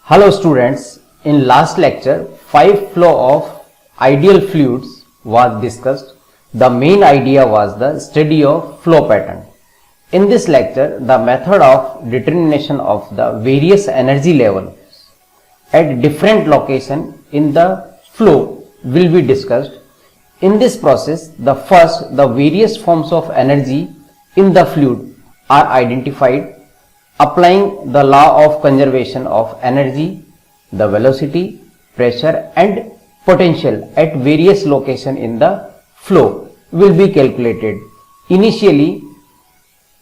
Hello students, in last lecture 5 flow of ideal fluids was discussed. The main idea was the study of flow pattern. In this lecture, the method of determination of the various energy levels at different location in the flow will be discussed. In this process, the various forms of energy in the fluid are identified. Applying the law of conservation of energy, the velocity, pressure and potential at various locations in the flow will be calculated. Initially,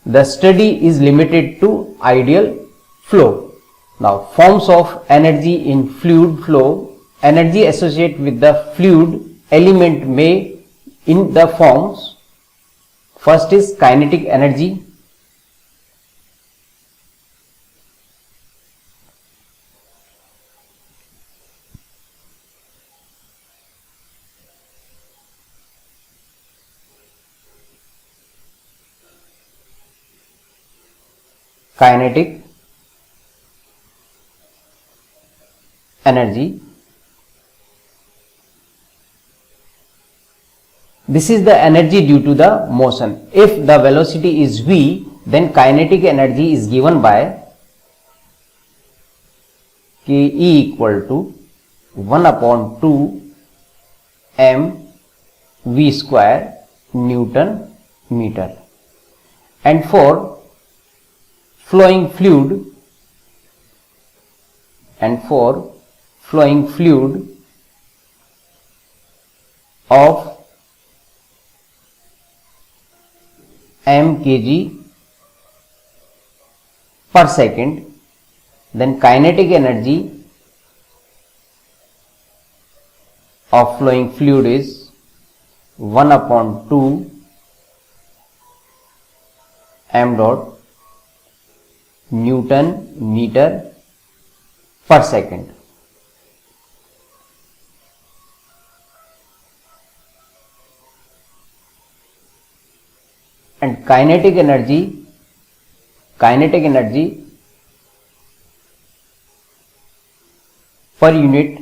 the study is limited to ideal flow. Now, forms of energy in fluid flow. Energy associated with the fluid element may in the forms. First is kinetic energy. Kinetic energy. This is the energy due to the motion. If the velocity is v, then kinetic energy is given by Ke equal to 1 upon 2 m v square Newton meter. And for flowing fluid of m kg per second, then kinetic energy of flowing fluid is 1 upon 2 m dot Newton meter per second. And kinetic energy per unit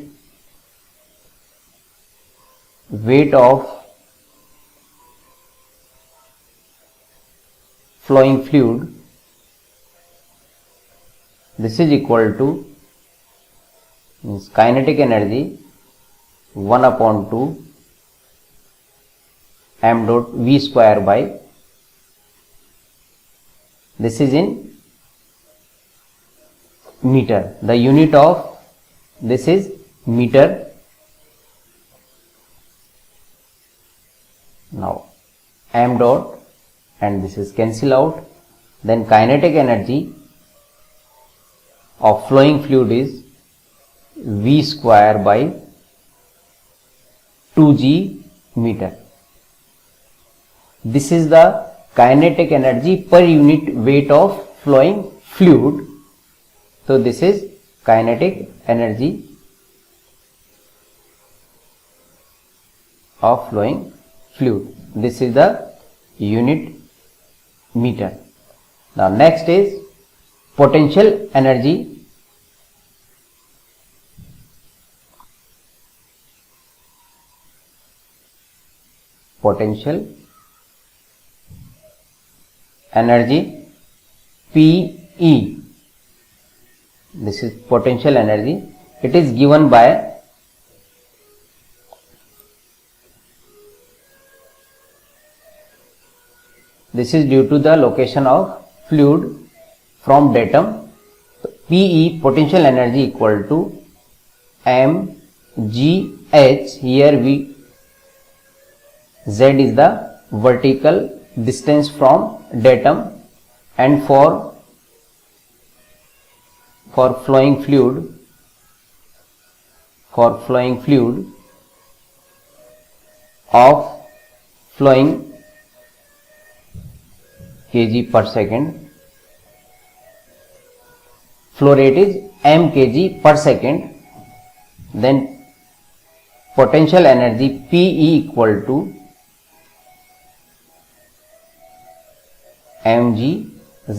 weight of flowing fluid, this is equal to kinetic energy 1 upon 2 m dot v square by, this is in meter. The unit of this is meter. Now m dot and this is cancel out. Then kinetic energy of flowing fluid is v square by 2g meter. This is the kinetic energy per unit weight of flowing fluid. So this is kinetic energy of flowing fluid. This is the unit meter. Now next is potential energy. Potential energy PE. This is potential energy. It is given by this is due to the location of fluid from datum. PE potential energy equal to mgh. Here Z is the vertical distance from datum, and for flowing fluid of flowing kg per second. Flow rate is m kg per second. Then potential energy Pe equal to mg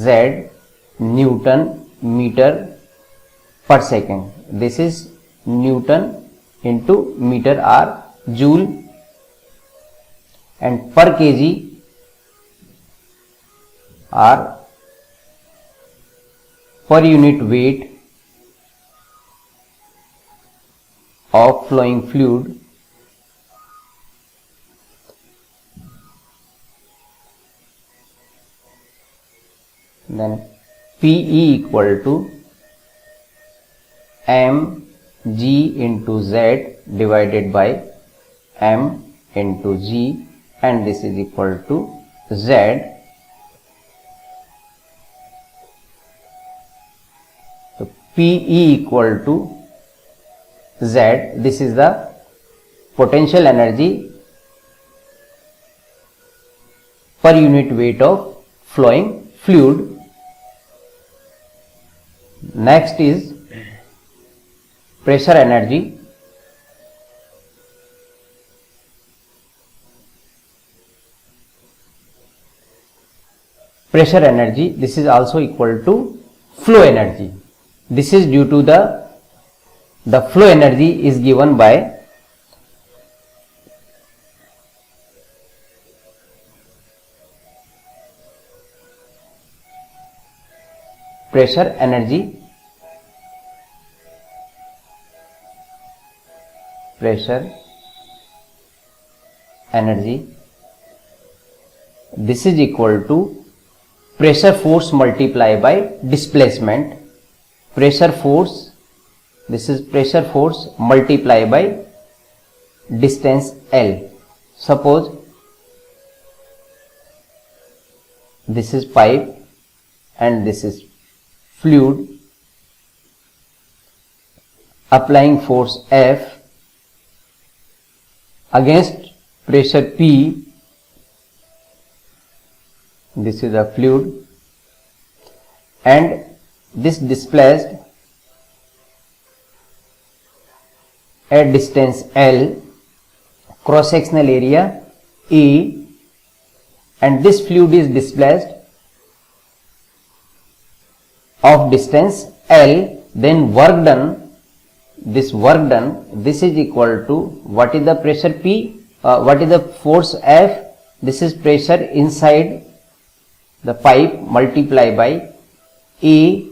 z Newton meter per second. This is Newton into meter or joule, and per kg or per unit weight of flowing fluid. Then Pe equal to mg into z divided by m into g, and this is equal to z. So Pe equal to z, this is the potential energy per unit weight of flowing fluid. Next is pressure energy. Pressure energy, this is also equal to flow energy. This is due to the flow energy is given by pressure energy. Pressure energy, this is equal to pressure force multiplied by displacement. Pressure force, this is pressure force multiplied by distance L. Suppose this is pipe and this is fluid. Applying force F against pressure P, this is a fluid, and this displaced at distance L, cross sectional area E, and this fluid is displaced of distance L. Then work done, this work done, this is equal to what is the pressure P, what is the force F, this is pressure inside the pipe multiplied by A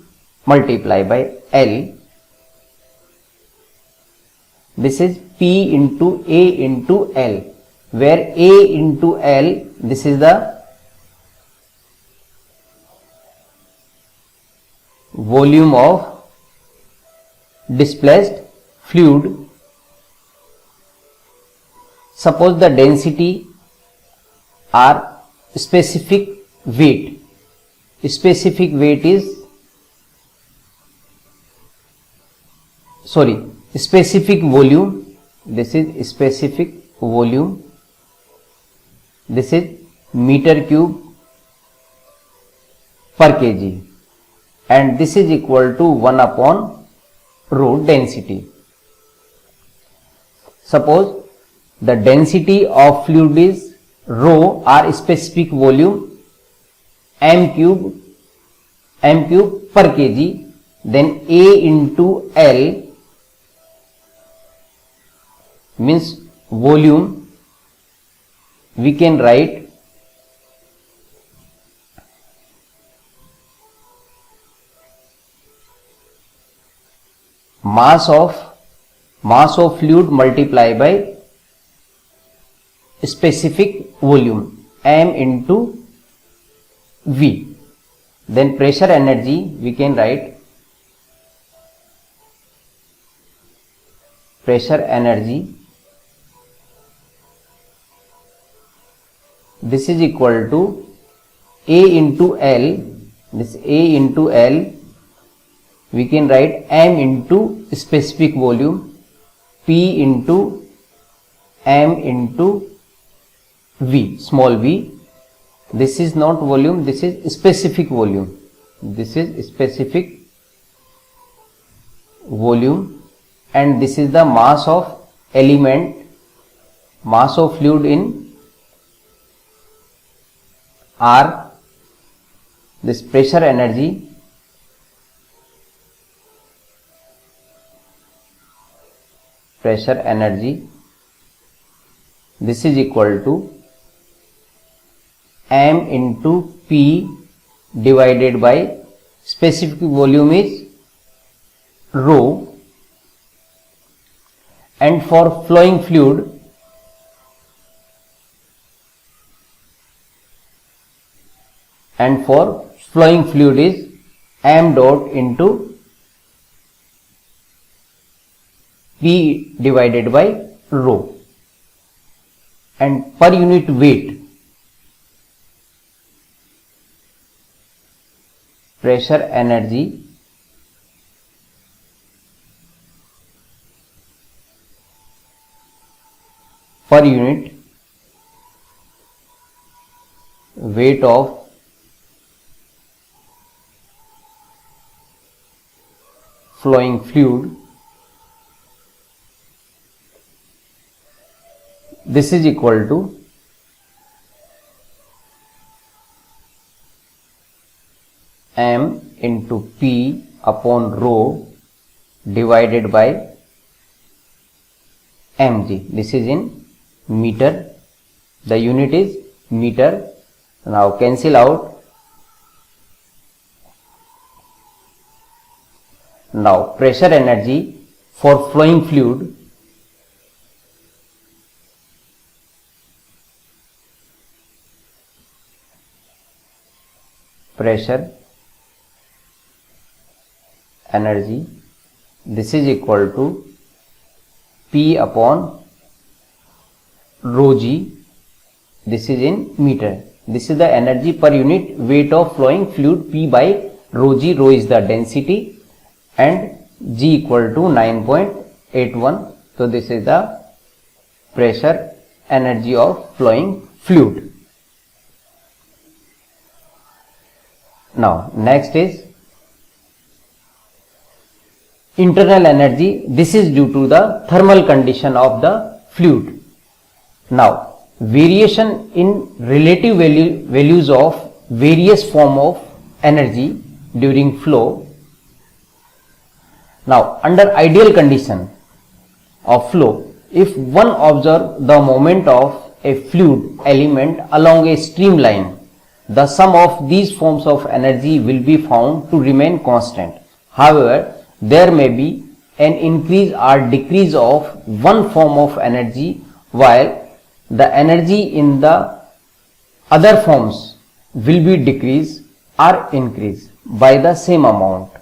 multiplied by L. This is P into A into L, where A into L, this is the volume of displaced fluid. Suppose the density or specific weight. Specific weight is specific volume. This is specific volume. This is meter cube per kg, and this is equal to 1 upon rho density. Suppose the density of fluid is rho or specific volume m cube per kg, then A into L means volume. We can write mass of fluid multiplied by specific volume m into V. Then pressure energy we can write pressure energy, this is equal to A into L. This A into L we can write m into specific volume, P into m into V, small v. This is not volume, this is specific volume. This is specific volume, and this is the mass of element, mass of fluid in R. This pressure energy, this is equal to m into P divided by specific volume is rho, and for flowing fluid is m dot into P divided by rho, and per unit weight pressure energy per unit weight of flowing fluid, this is equal to m into P upon rho divided by mg. This is in meter, the unit is meter. Now cancel out. Now pressure energy for flowing fluid, pressure energy, this is equal to P upon rho g. This is in meter. This is the energy per unit weight of flowing fluid, P by rho g. Rho is the density and g equal to 9.81. So this is the pressure energy of flowing fluid. Now next is internal energy. This is due to the thermal condition of the fluid. Now variation in relative values of various form of energy during flow. Now under ideal condition of flow, if one observe the movement of a fluid element along a streamline, the sum of these forms of energy will be found to remain constant. However, there may be an increase or decrease of one form of energy while the energy in the other forms will be decreased or increased by the same amount.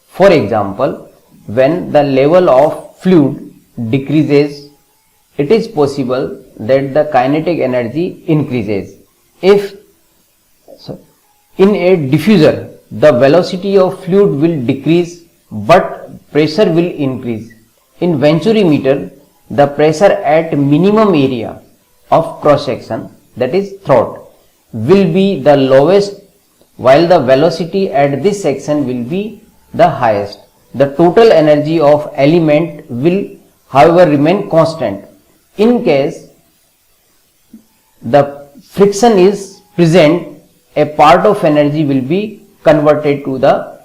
For example, when the level of fluid decreases, it is possible that the kinetic energy increases. If in a diffuser, the velocity of fluid will decrease but pressure will increase. In venturimeter, the pressure at minimum area of cross section, that is throat, will be the lowest while the velocity at this section will be the highest. The total energy of element will however remain constant. In case the friction is present, a part of energy will be converted to the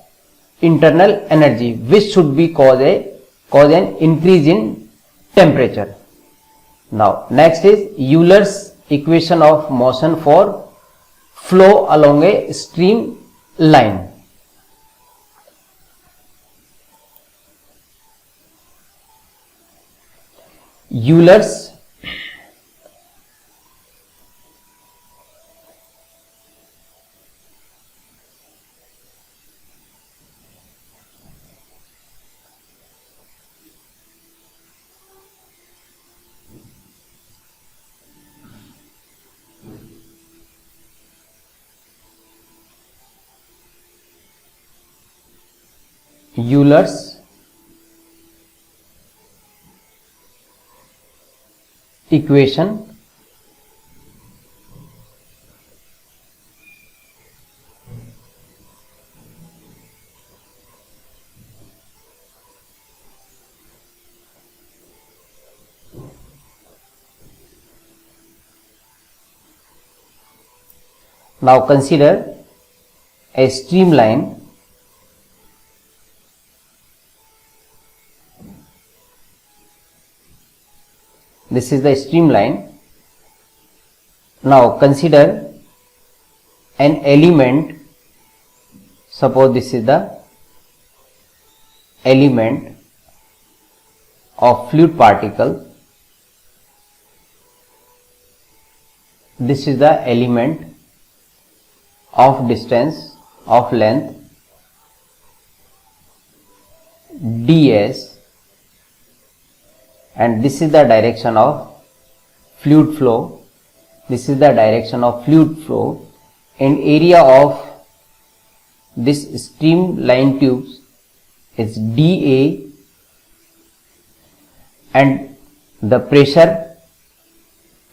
internal energy, which should be cause an increase in temperature. Now next is Euler's equation of motion for flow along a stream line. Euler's equation Now consider a streamline. This is the streamline. Now consider an element. Suppose this is the element of fluid particle. This is the element of distance of length ds, and this is the direction of fluid flow. This is the direction of fluid flow, and area of this streamline tubes is dA, and the pressure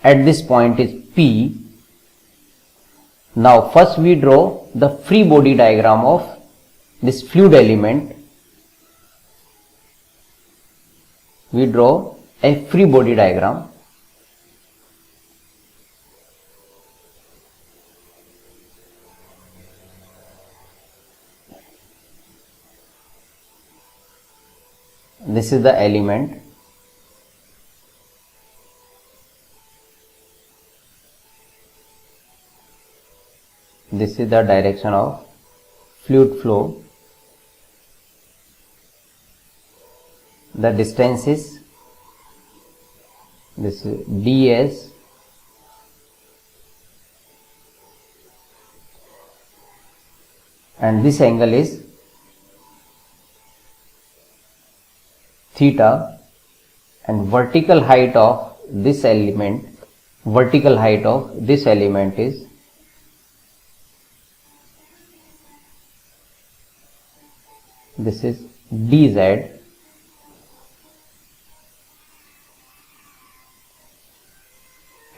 at this point is P. Now first we draw the free body diagram of this fluid element. We draw a free body diagram. This is the element. This is the direction of fluid flow. The distance is this is ds, and this angle is theta, and vertical height of this element is this is dz,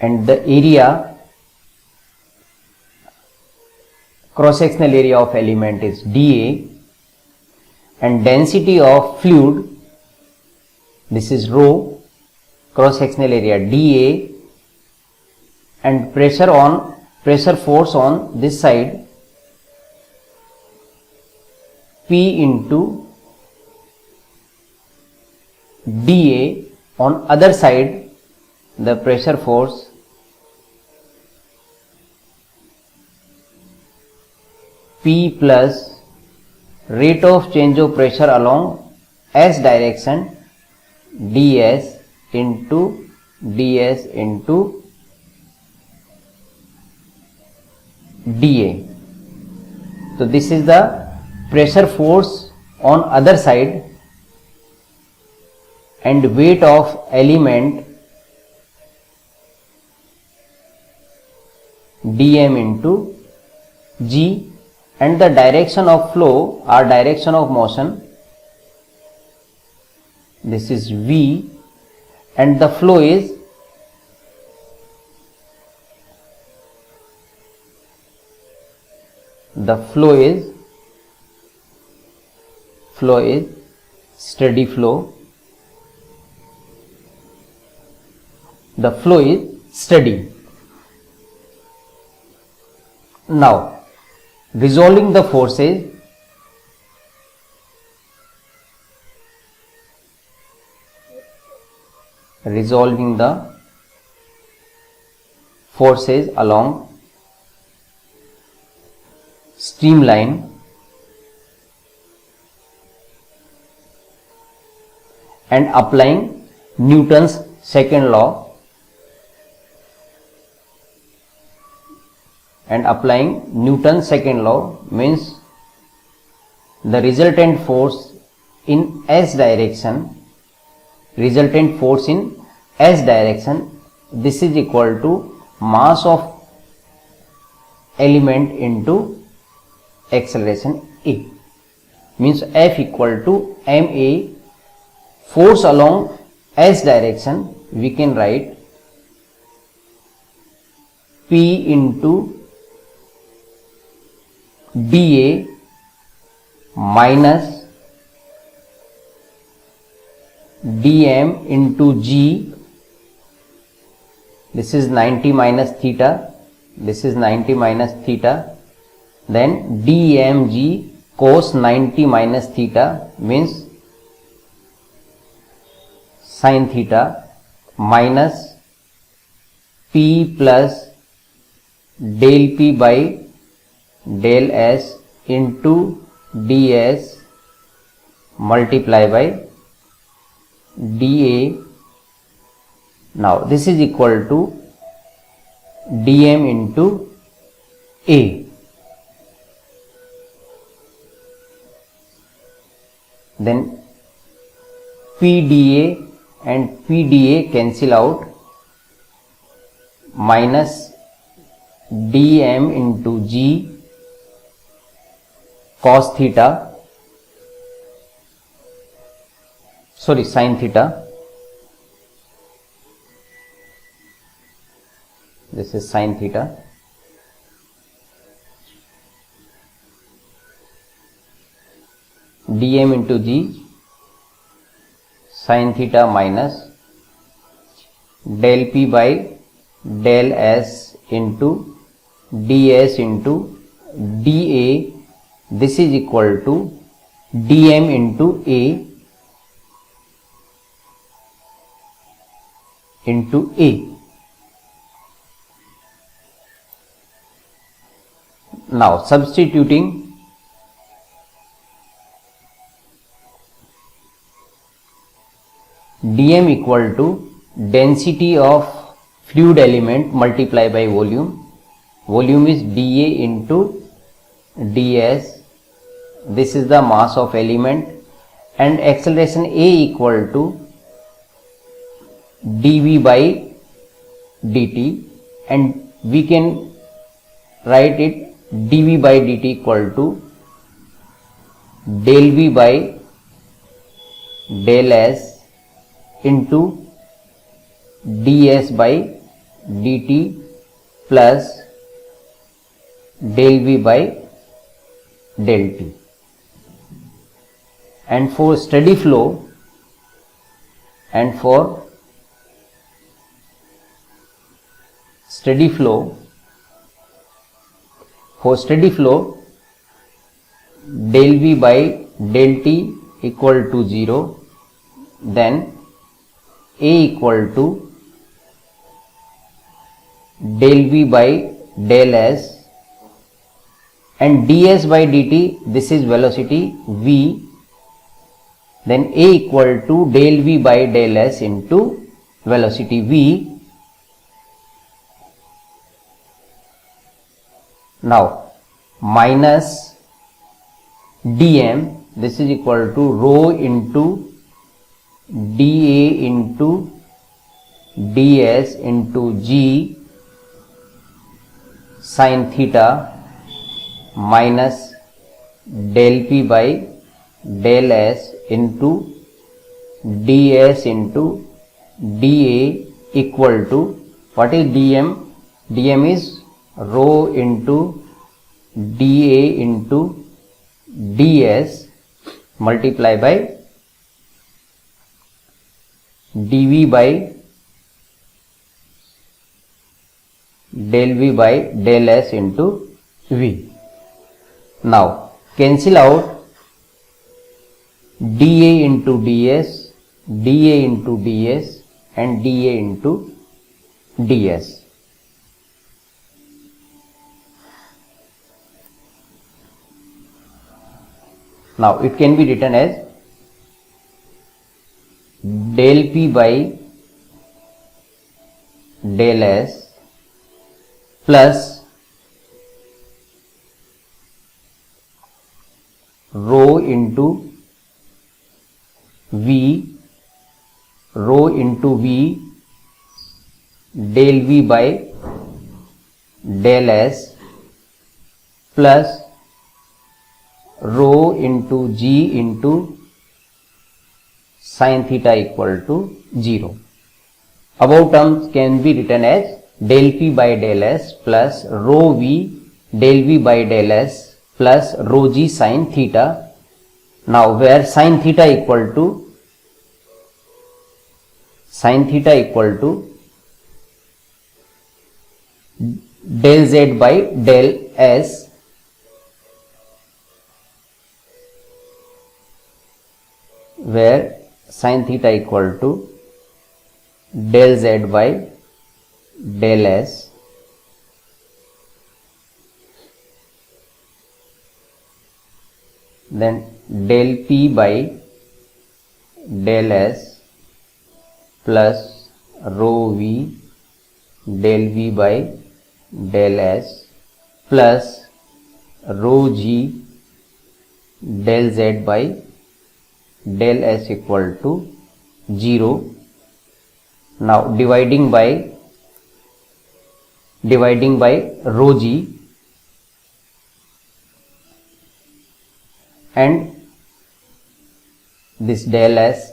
and the area, cross-sectional area of element is dA, and density of fluid, this is rho, cross-sectional area dA, and pressure force on this side P into dA. On other side the pressure force P plus rate of change of pressure along S direction ds into dA. So this is the pressure force on other side, and weight of element dm into g, and the direction of flow or direction of motion, this is v, and the flow is steady flow. The flow is steady. Now resolving the forces, along streamline, and applying Newton's second law, means the resultant force in S direction, this is equal to mass of element into acceleration A, means F equal to ma. Force along S direction, we can write P into dA minus dm into g. This is 90 minus theta, this is 90 minus theta, then dmg cos 90 minus theta means sin theta minus p plus del p by del s into ds multiply by dA. Now this is equal to dm into A. Then PDA and PDA cancel out, minus dm into g cos theta, sorry sin theta, this is sin theta, dm into g sin theta minus del p by del s into ds into dA. This is equal to dm into A into A. Now substituting dm equal to density of fluid element multiplied by volume. Volume is dA into ds. This is the mass of element, and acceleration A equal to dv by dt, and we can write it dv by dt equal to del v by del s into ds by dt plus del v by del t. And for steady flow del v by del t equal to 0, then A equal to del v by del s, and ds by dt, this is velocity v, then A equal to del v by del s into velocity v. Now minus dm, this is equal to rho into dA into ds into g sin theta minus del p by del s into ds into dA equal to, what is dm? Dm is rho into dA into ds multiply by dv by del v by del s into v. Now cancel out dA into ds, dA into ds and dA into ds. Now it can be written as del p by del s plus rho into v del v by del s plus rho into g into sin theta equal to 0. Above terms can be written as del p by del s plus rho v del v by del s plus rho g sin theta. Now where sin theta equal to del z by del s, where sin theta equal to del z by del s, then del p by del s plus rho v del v by del s plus rho g del z by del s equal to 0. Now dividing by rho g, and this del s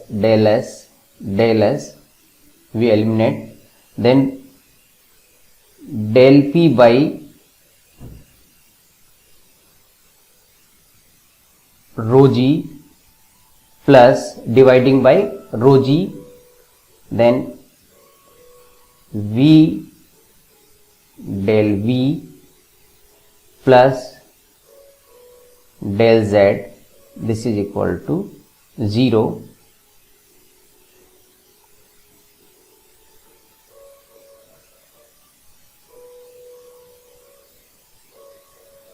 we eliminate, then del p by rho g plus dividing by rho g, then v del v plus del z, this is equal to 0.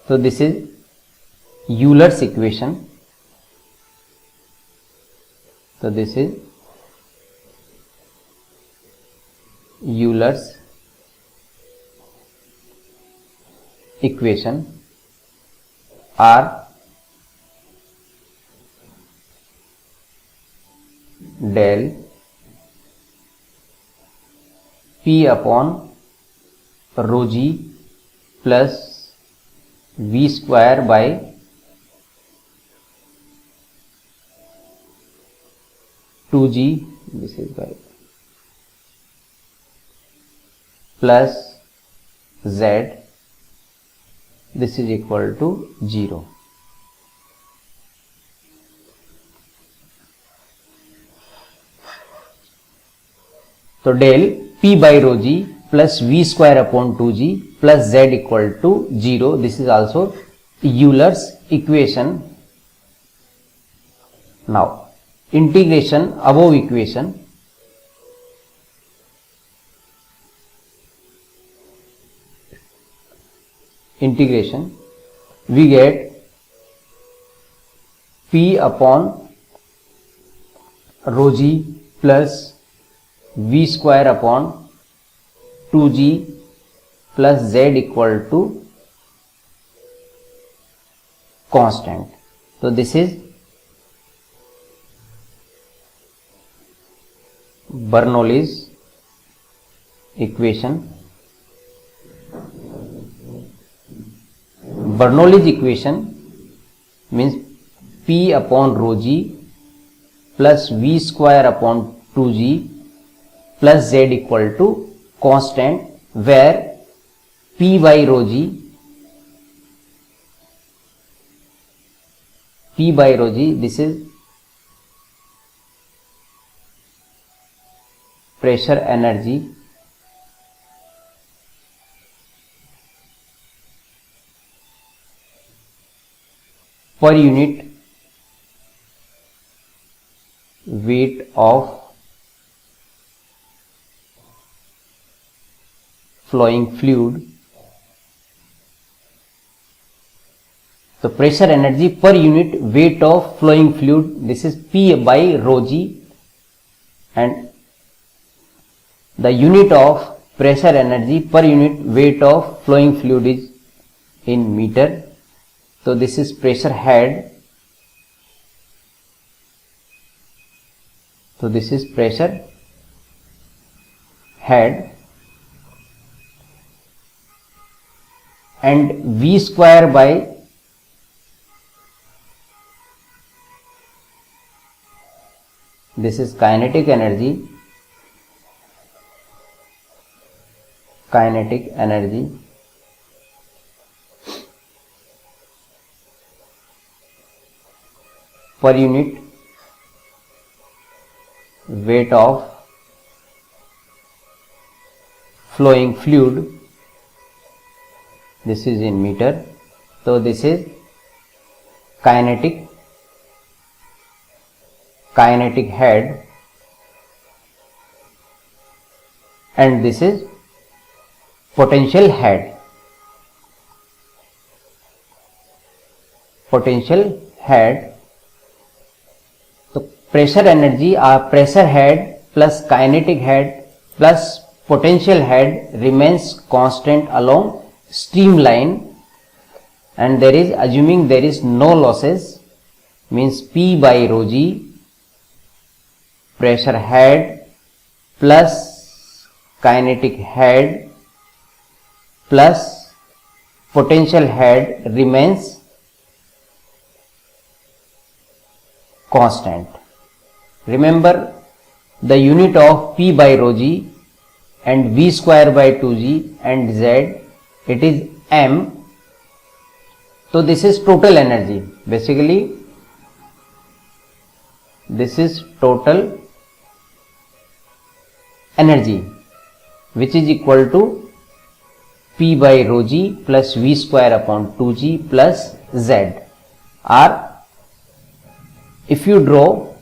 So this is Euler's equation. So this is Euler's equation. R del P upon rho g plus v square by two g, this is by plus z, this is equal to 0. So del p by rho g plus v square upon 2g plus z equal to 0. This is also Euler's equation. Now integration above equation, integration, we get p upon rho g plus v square upon 2g plus z equal to constant. So this is Bernoulli's equation. Bernoulli's equation means p upon rho g plus v square upon 2g plus z equal to constant, where p by rho g, this is pressure energy per unit weight of flowing fluid. So pressure energy per unit weight of flowing fluid, this is P by rho g, and the unit of pressure energy per unit weight of flowing fluid is in meter. So this is pressure head. So this is pressure head, and V square by this is kinetic energy, per unit weight of flowing fluid. this is in meter. So this is kinetic head, and this is potential head. So pressure energy or pressure head plus kinetic head plus potential head remains constant along streamline, and there is, assuming there is no losses, means P by rho g, pressure head plus kinetic head plus potential head remains constant. Remember the unit of P by rho g and V square by 2g and Z, it is M. So this is total energy. Basically this is total energy, which is equal to P by rho g plus V square upon 2g plus Z. Or if you draw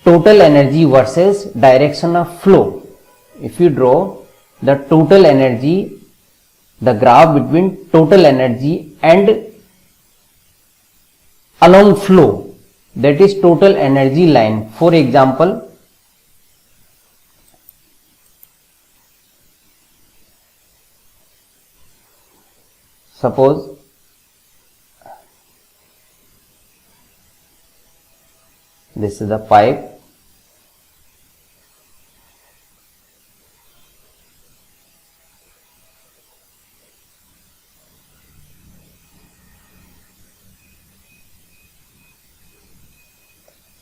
total energy versus direction of flow, if you draw the total energy, the graph between total energy and along flow, that is total energy line. For example, suppose this is the pipe,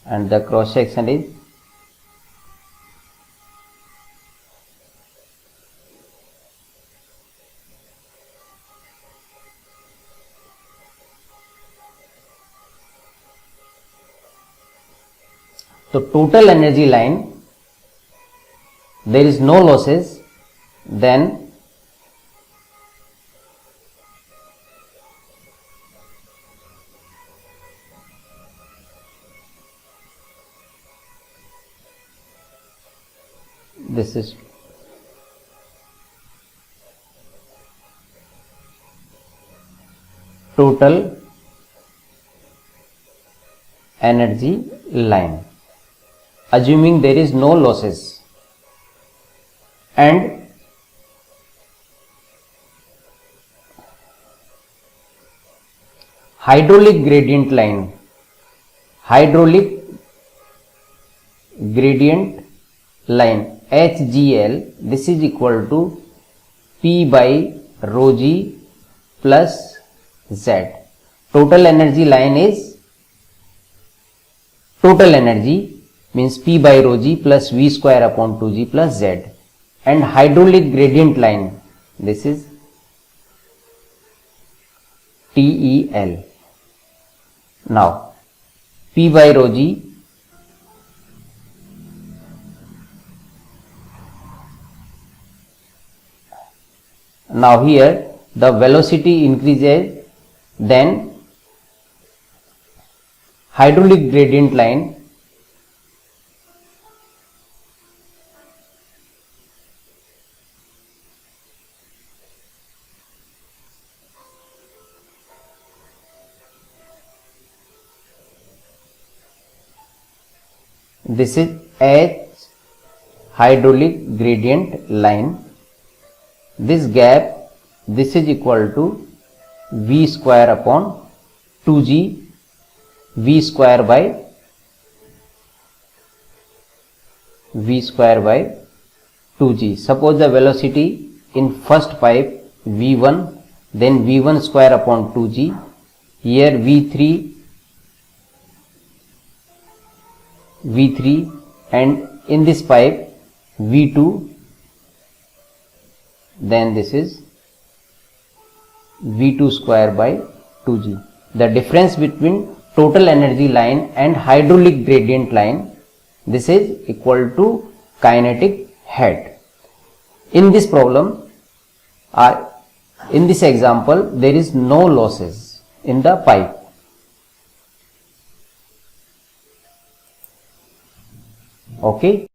and the cross section is so total energy line, there is no losses, then this is total energy line, assuming there is no losses. And hydraulic gradient line, HGL, this is equal to P by rho g plus Z. Total energy line is total energy, means P by rho g plus V square upon 2g plus Z. And hydraulic gradient line, this is TEL. Now P by rho g now here the velocity increases, then hydraulic gradient line this is H hydraulic gradient line. This gap, this is equal to V square upon 2g V square by 2g. Suppose the velocity in first pipe V1, then V1 square upon 2g, here V3, and in this pipe V2, then this is V2 square by 2g. The difference between total energy line and hydraulic gradient line, this is equal to kinetic head. In this problem, In this example, there is no losses in the pipe. Okay.